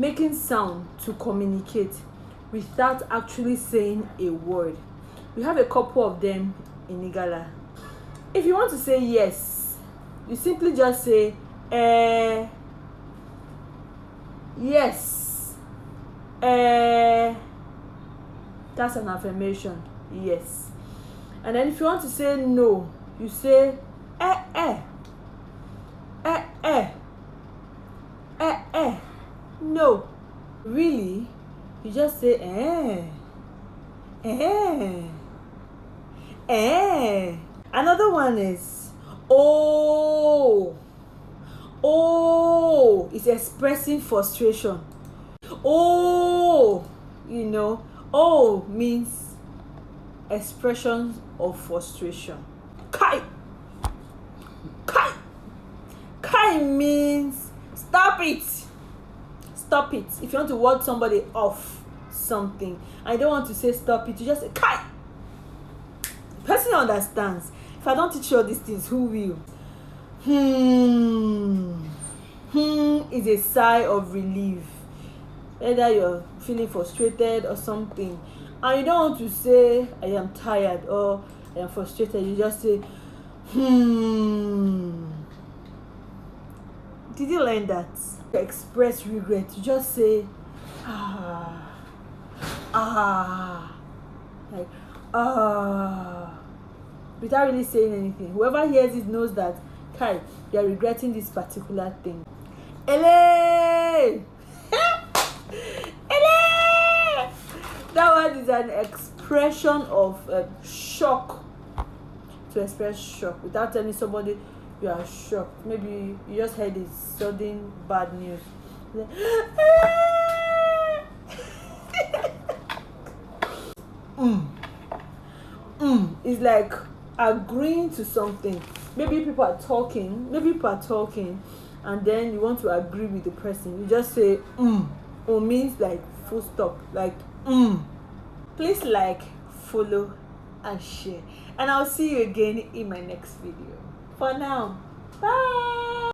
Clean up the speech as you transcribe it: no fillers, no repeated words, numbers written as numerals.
making sound to communicate without actually saying a word. We have a couple of them in Igala. If you want to say yes, you simply just say yes. That's an affirmation. Yes. And then if you want to say no, you say no. Really, you just say Another one is oh. It's expressing frustration. Oh means expressions of frustration. Kai means stop it. If you want to ward somebody off something and you don't want to say stop it, you just say kai. The person understands. If I don't teach you all these things, who will? Is a sigh of relief. Whether you're feeling frustrated or something and you don't want to say I am tired or I am frustrated, you just say Did you learn that? Express regret, you just say without really saying anything. Whoever hears it knows that Kai, you are regretting this particular thing. Ele! That one is an expression of shock. To express shock without telling somebody you are shocked. Maybe you just heard a sudden bad news. It's like agreeing to something. Maybe people are talking, and then you want to agree with the person. You just say or means like full stop, like Please like, follow and share, and I'll see you again in my next video. For now, bye.